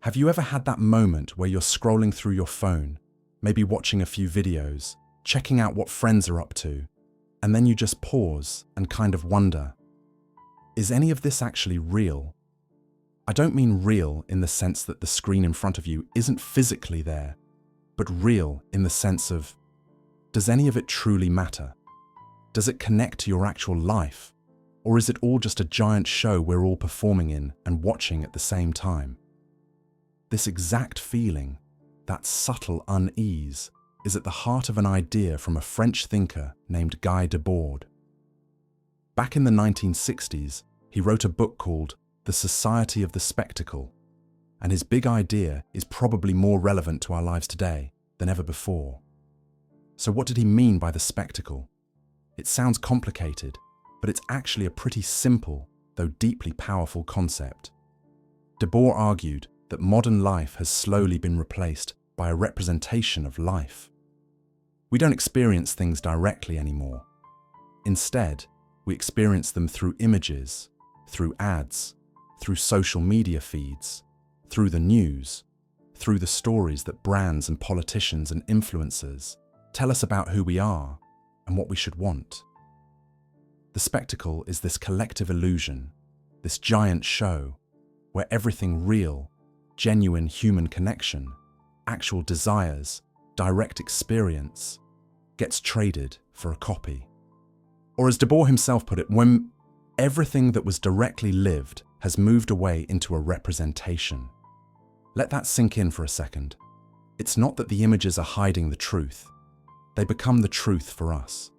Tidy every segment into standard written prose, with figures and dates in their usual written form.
Have you ever had that moment where you're scrolling through your phone, maybe watching a few videos, checking out what friends are up to, and then you just pause and kind of wonder, is any of this actually real? I don't mean real in the sense that the screen in front of you isn't physically there, but real in the sense of, does any of it truly matter? Does it connect to your actual life? Or is it all just a giant show we're all performing in and watching at the same time? This exact feeling, that subtle unease, is at the heart of an idea from a French thinker named Guy Debord. Back in the 1960s, he wrote a book called The Society of the Spectacle, and his big idea is probably more relevant to our lives today than ever before. So what did he mean by the spectacle? It sounds complicated, but it's actually a pretty simple, though deeply powerful concept. Debord argued that modern life has slowly been replaced by a representation of life. We don't experience things directly anymore. Instead, we experience them through images, through ads, through social media feeds, through the news, through the stories that brands and politicians and influencers tell us about who we are and what we should want. The spectacle is this collective illusion, this giant show, where everything real, genuine human connection, actual desires, direct experience, gets traded for a copy. Or as Debord himself put it, when everything that was directly lived has moved away into a representation. Let that sink in for a second. It's not that the images are hiding the truth. They become the truth for us.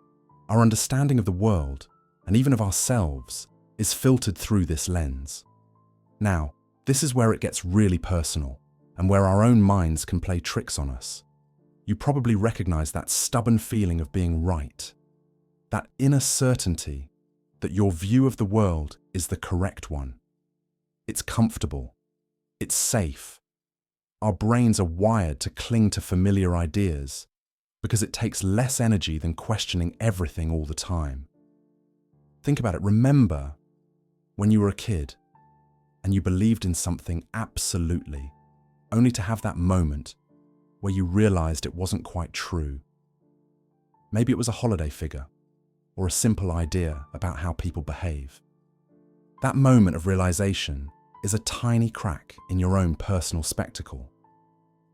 Our understanding of the world, and even of ourselves, is filtered through this lens. Now, this is where it gets really personal, and where our own minds can play tricks on us. You probably recognize that stubborn feeling of being right, that inner certainty that your view of the world is the correct one. It's comfortable. It's safe. Our brains are wired to cling to familiar ideas because it takes less energy than questioning everything all the time. Think about it. Remember when you were a kid and you believed in something absolutely, only to have that moment where you realized it wasn't quite true. Maybe it was a holiday figure or a simple idea about how people behave. That moment of realization is a tiny crack in your own personal spectacle.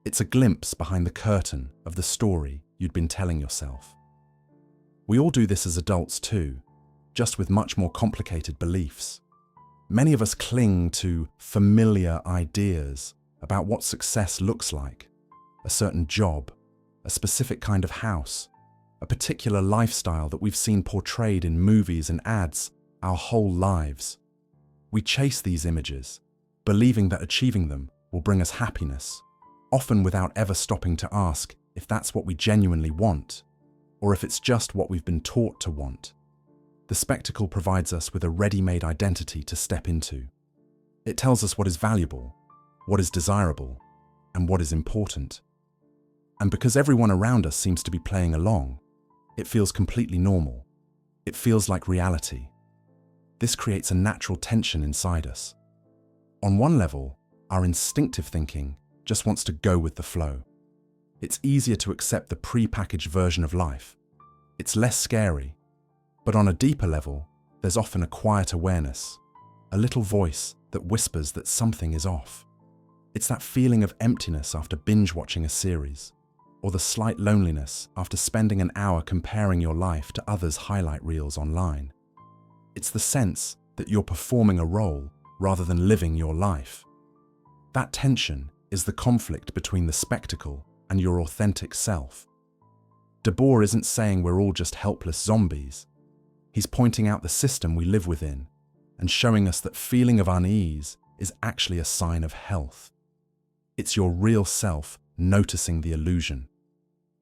It's a glimpse behind the curtain of the story you'd been telling yourself. We all do this as adults too, just with much more complicated beliefs. Many of us cling to familiar ideas about what success looks like, a certain job, a specific kind of house, a particular lifestyle that we've seen portrayed in movies and ads our whole lives. We chase these images, believing that achieving them will bring us happiness, often without ever stopping to ask if that's what we genuinely want, or if it's just what we've been taught to want. The spectacle provides us with a ready-made identity to step into. It tells us what is valuable, what is desirable, and what is important. And because everyone around us seems to be playing along, it feels completely normal. It feels like reality. This creates a natural tension inside us. On one level, our instinctive thinking just wants to go with the flow. It's easier to accept the pre-packaged version of life. It's less scary. But on a deeper level, there's often a quiet awareness, a little voice that whispers that something is off. It's that feeling of emptiness after binge-watching a series, or the slight loneliness after spending an hour comparing your life to others' highlight reels online. It's the sense that you're performing a role rather than living your life. That tension is the conflict between the spectacle and your authentic self. Debord isn't saying we're all just helpless zombies. He's pointing out the system we live within and showing us that feeling of unease is actually a sign of health. It's your real self noticing the illusion.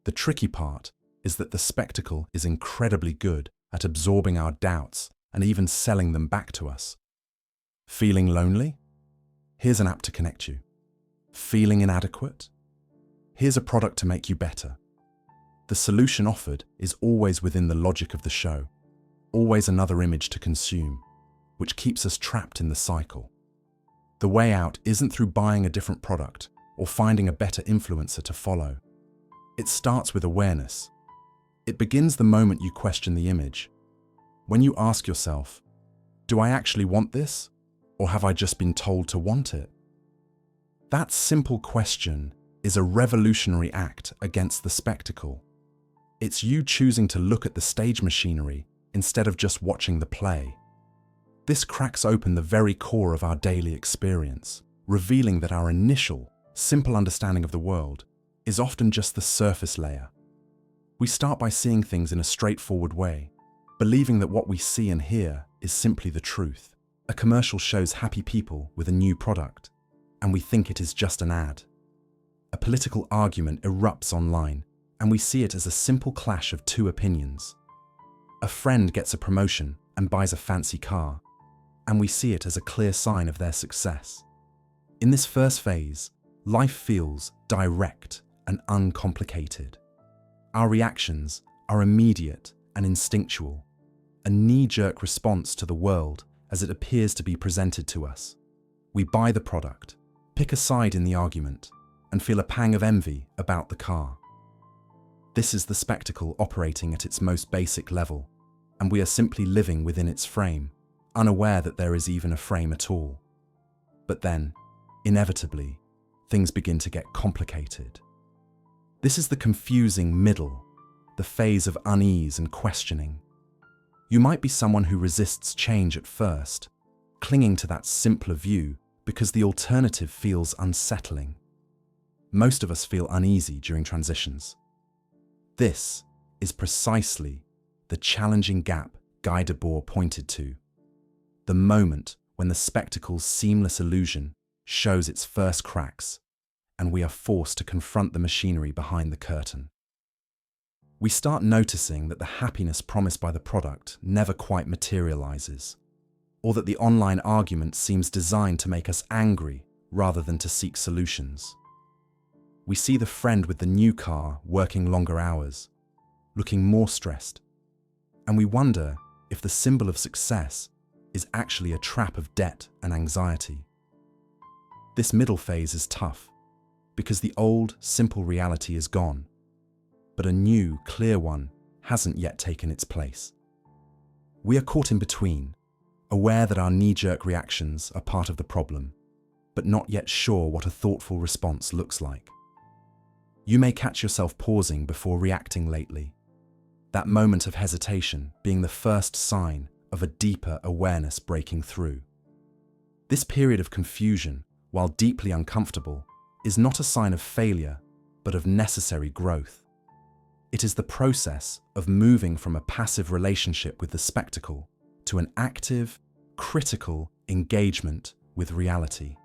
The tricky part is that the spectacle is incredibly good at absorbing our doubts and even selling them back to us. Feeling lonely? Here's an app to connect you. Feeling inadequate? Here's a product to make you better. The solution offered is always within the logic of the show, always another image to consume, which keeps us trapped in the cycle. The way out isn't through buying a different product or finding a better influencer to follow. It starts with awareness. It begins the moment you question the image. When you ask yourself, do I actually want this, or have I just been told to want it? That simple question is a revolutionary act against the spectacle. It's you choosing to look at the stage machinery instead of just watching the play. This cracks open the very core of our daily experience, revealing that our initial, simple understanding of the world is often just the surface layer. We start by seeing things in a straightforward way, believing that what we see and hear is simply the truth. A commercial shows happy people with a new product, and we think it is just an ad. A political argument erupts online, and we see it as a simple clash of two opinions. A friend gets a promotion and buys a fancy car, and we see it as a clear sign of their success. In this first phase, life feels direct and uncomplicated. Our reactions are immediate and instinctual, a knee-jerk response to the world as it appears to be presented to us. We buy the product, pick a side in the argument, and feel a pang of envy about the car. This is the spectacle operating at its most basic level, and we are simply living within its frame, unaware that there is even a frame at all. But then, inevitably, things begin to get complicated. This is the confusing middle, the phase of unease and questioning. You might be someone who resists change at first, clinging to that simpler view because the alternative feels unsettling. Most of us feel uneasy during transitions. This is precisely the challenging gap Guy Debord pointed to, the moment when the spectacle's seamless illusion shows its first cracks, and we are forced to confront the machinery behind the curtain. We start noticing that the happiness promised by the product never quite materializes, or that the online argument seems designed to make us angry rather than to seek solutions. We see the friend with the new car working longer hours, looking more stressed, and we wonder if the symbol of success is actually a trap of debt and anxiety. This middle phase is tough, because the old, simple reality is gone, but a new, clear one hasn't yet taken its place. We are caught in between, aware that our knee-jerk reactions are part of the problem, but not yet sure what a thoughtful response looks like. You may catch yourself pausing before reacting lately, that moment of hesitation being the first sign of a deeper awareness breaking through. This period of confusion, while deeply uncomfortable, is not a sign of failure, but of necessary growth. It is the process of moving from a passive relationship with the spectacle to an active, critical engagement with reality.